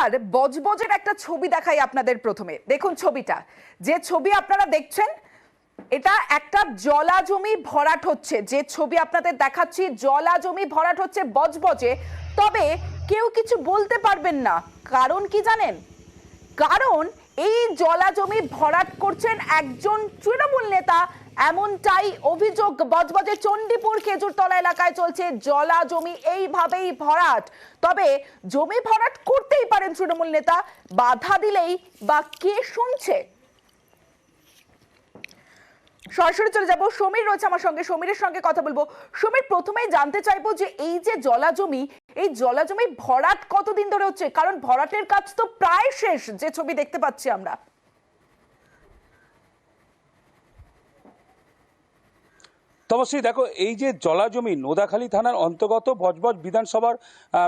এবার বজবজের একটা ছবি দেখাই আপনাদের। প্রথমে দেখুন ছবিটা, যে ছবি আপনারা দেখছেন এটা একটা জলা জমি ভরাট হচ্ছে। যে ছবি আপনাদের দেখাচ্ছি জলা জমি ভরাট হচ্ছে বজবজে। তবে কেউ কিছু বলতে পারবেন না, কারণ কি জানেন? কারণ এই জলা জমি ভরাট করছেন একজন তৃণমূল নেতা, এমনটাই অভিযোগ। বজবজে চণ্ডীপুর খেজুরতলা এলাকায় চলছে জলা জমি এইভাবেই ভরাট। তবে জমি ভরাট করতেই পারেন তৃণমূল নেতা, বাধা দিলেই বা কে শুনছে? সরাসরি চলে যাবো, সমীর রয়েছে আমার সঙ্গে, সমীরের সঙ্গে কথা বলবো। সমীর, প্রথমেই জানতে চাইবো যে এই যে জলা জমি, এই জলা জমি ভরাট কতদিন ধরে হচ্ছে? কারণ ভরাটের কাজ তো প্রায় শেষ, যে ছবি দেখতে পাচ্ছি আমরা। অবশ্যই দেখো, এই যে জলা জমি নোদাখালী থানার অন্তর্গত বজবজ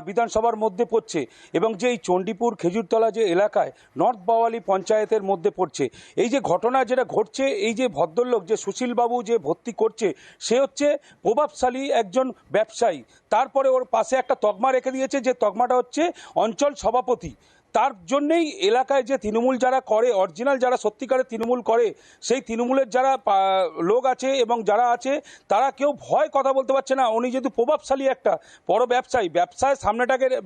বিধানসভার মধ্যে পড়ছে, এবং যে এই চণ্ডীপুর খেজুরতলা যে এলাকায় নর্থ বাওয়ালি পঞ্চায়েতের মধ্যে পড়ছে। এই যে ঘটনা যেটা ঘটছে, এই যে ভদ্রলোক যে সুশীলবাবু যে ভর্তি করছে, সে হচ্ছে প্রভাবশালী একজন ব্যবসায়ী। তারপরে ওর পাশে একটা তকমা রেখে দিয়েছে, যে তকমাটা হচ্ছে অঞ্চল সভাপতি। তার জন্যেই এলাকায় যে তৃণমূল যারা করে, অরিজিনাল যারা সত্যিকারের তৃণমূল করে, সেই তৃণমূলের যারা লোক আছে এবং যারা আছে, তারা কেউ ভয় কথা বলতে পারছে না। উনি যেহেতু প্রভাবশালী একটা বড় ব্যবসায়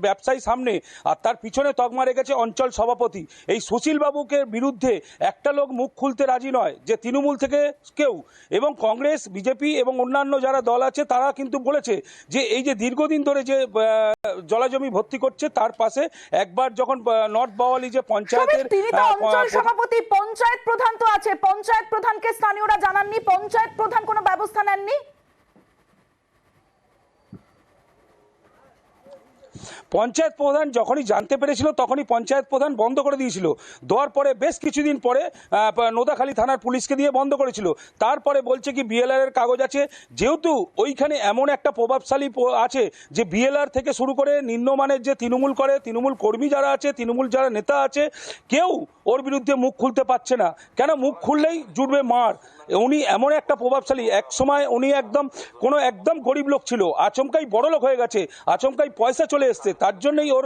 ব্যবসায়ী সামনে, আর তার পিছনে তকমা রেখেছে অঞ্চল সভাপতি। এই সুশীলবাবুকে বিরুদ্ধে একটা লোক মুখ খুলতে রাজি নয়, যে তৃণমূল থেকে কেউ। এবং কংগ্রেস, বিজেপি এবং অন্যান্য যারা দল আছে, তারা কিন্তু বলেছে যে এই যে দীর্ঘদিন ধরে যে জলাজমি ভর্তি করছে, তার পাশে একবার যখন নর্থ বাওয়ালি যে পঞ্চায়েতের তিনি তো অঞ্চল সভাপতি, পঞ্চায়েত প্রধান তো আছে, পঞ্চায়েত প্রধানকে স্থানীয়রা জানাননি, পঞ্চায়েত প্রধান কোনো ব্যবস্থা নেননি? পঞ্চায়েত প্রধান যখনই জানতে পেরেছিল, তখনই পঞ্চায়েত প্রধান বন্ধ করে দিয়েছিল। দেওয়ার পরে বেশ কিছুদিন পরে নোদাখালী থানার পুলিশকে দিয়ে বন্ধ করেছিল। তারপরে বলছে কি বিএলআর এর কাগজ আছে, যেহেতু ওইখানে এমন একটা প্রভাবশালী আছে, যে বিএলআর থেকে শুরু করে নিম্নমানের যে তৃণমূল করে, তৃণমূল কর্মী যারা আছে, তৃণমূল যারা নেতা আছে, কেউ ওর বিরুদ্ধে মুখ খুলতে পারছে না। কেন? মুখ খুললেই জুটবে মার। উনি এমন একটা প্রভাবশালী, এক সময় উনি একদম গরিব লোক ছিল, আচমকাই বড় লোক হয়ে গেছে, আচমকাই পয়সা চলে এসছে, তার জন্যই ওর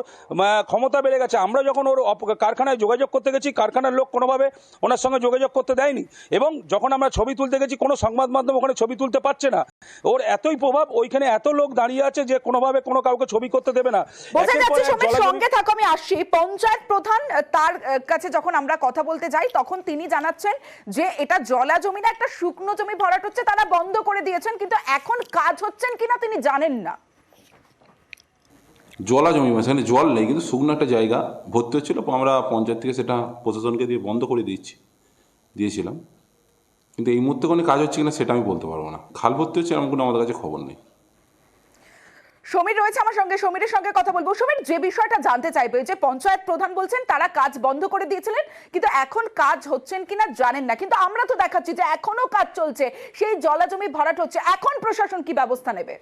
ক্ষমতা বেড়ে গেছে। আমরা যখন ওর কারখানায় যোগাযোগ করতে গেছি, কারখানার লোক কোনোভাবে ওনার সঙ্গে যোগাযোগ করতে দেয়নি, এবং যখন আমরা ছবি তুলতে গেছি, কোনো সংবাদ মাধ্যম ওখানে ছবি তুলতে পারছে না। ওর এতই প্রভাব, ওইখানে এত লোক দাঁড়িয়ে আছে যে কোনোভাবে কোনো কাউকে ছবি করতে দেবে না। সঙ্গে থাকো, আমি আসছি। পঞ্চায়েত প্রধান, তার কাছে যখন আমরা কথা বলতে যাই, তখন তিনি জানাচ্ছেন যে এটা জলা জমি না, একটা শুকনো জমি ভরাট হচ্ছে, তারা বন্ধ করে দিয়েছেন, কিন্তু এখন কাজ হচ্ছেন কিনা তিনি জানেন না। জলা জমি, সেখানে জল নেই, কিন্তু শুকনো একটা জায়গা ভর্তি হচ্ছিল। আমরা পঞ্চায়েত থেকে সেটা প্রশাসনকে দিয়ে বন্ধ করে দিয়েছিলাম। কিন্তু এই মুহূর্তে কোনো কাজ হচ্ছে কিনা সেটা আমি বলতে পারবো না। খাল ভর্তি হচ্ছে এমন কোনো আমাদের কাছে খবর নেই। সমীর রয়েছে আমার সঙ্গে, সমীরের সঙ্গে কথা বলবো। সমীর, যে বিষয়টা জানতে চাইবে, যে পঞ্চায়েত প্রধান বলছেন তারা কাজ বন্ধ করে দিয়েছিলেন, কিন্তু এখন কাজ হচ্ছেন কিনা জানেন না, কিন্তু আমরা তো দেখাচ্ছি যে এখনো কাজ চলছে, সেই জলা জমি ভরাট হচ্ছে। এখন প্রশাসন কি ব্যবস্থা নেবে?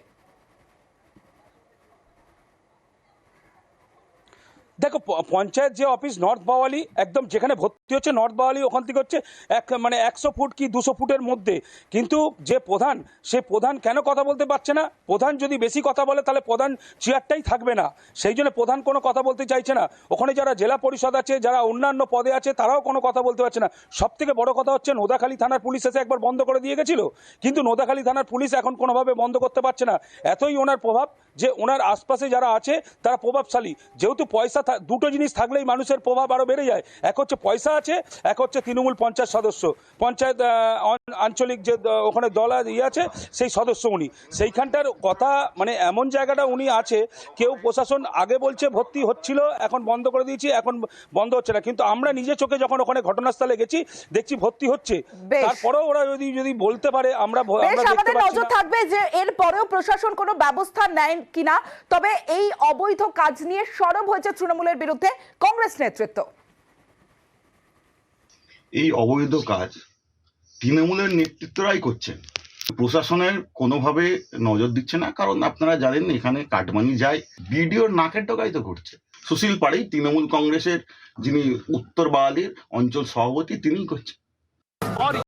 দেখো, পঞ্চায়েত যে অফিস নর্থ বাওয়ালি, একদম যেখানে ভর্তি হচ্ছে নর্থ বাওয়ালি, ওখান থেকে হচ্ছে 100 ফুট কি 200 ফুটের মধ্যে। কিন্তু যে প্রধান, সে প্রধান কেন কথা বলতে পারছে না? প্রধান যদি বেশি কথা বলে, তাহলে প্রধান চেয়ারটাই থাকবে না। সেই জন্য প্রধান কোনো কথা বলতে চাইছে না। ওখানে যারা জেলা পরিষদ আছে, যারা অন্যান্য পদে আছে, তারাও কোনো কথা বলতে পারছে না। সব থেকে বড় কথা হচ্ছে, নোদাখালী থানার পুলিশ এসে একবার বন্ধ করে দিয়ে গেছিল, কিন্তু নোদাখালী থানার পুলিশ এখন কোনোভাবে বন্ধ করতে পারছে না। এতই ওনার প্রভাব, যে ওনার আশপাশে যারা আছে তারা প্রভাবশালী। যেহেতু পয়সা, দুটো জিনিস থাকলেই মানুষের প্রভাব আরো বেড়ে যায়। এক হচ্ছে পয়সা আছে, এক হচ্ছে তৃণমূল পঞ্চায়েত সদস্য, পঞ্চায়েত আঞ্চলিক যে ওখানে দল আছে, সেই সদস্য উনি। সেইখানটার কথা, মানে এমন জায়গাটা উনি আছে, কেউ প্রশাসন আগে বলছে ভর্তি হচ্ছিল, এখন বন্ধ করে দিয়েছি, এখন বন্ধ হচ্ছে না। কিন্তু আমরা নিজে চোখে যখন ওখানে ঘটনাস্থলে গেছি, দেখছি ভর্তি হচ্ছে। তারপরেও ওরা যদি বলতে পারে, আমরা আমাদের নজর থাকবে যে এর পরেও প্রশাসন কোনো ব্যবস্থা নেয় কিনা। তবে এই অবৈধ কাজ নিয়ে সরব হয়েছে তৃণমূলের বিরুদ্ধে কংগ্রেস নেতৃত্ব। এই অবৈধ কাজ তৃণমূলের নেতৃত্বরাই করছেন, প্রশাসনের কোনোভাবে নজর দিচ্ছে না। কারণ আপনারা জানেন এখানে কাটমানি যায়, বিডিওর নাকের ডগাই তো করছে। সুশীল পাড়েই তৃণমূল কংগ্রেসের যিনি উত্তর বাওয়ালির অঞ্চল সভাপতি, তিনিই করছেন।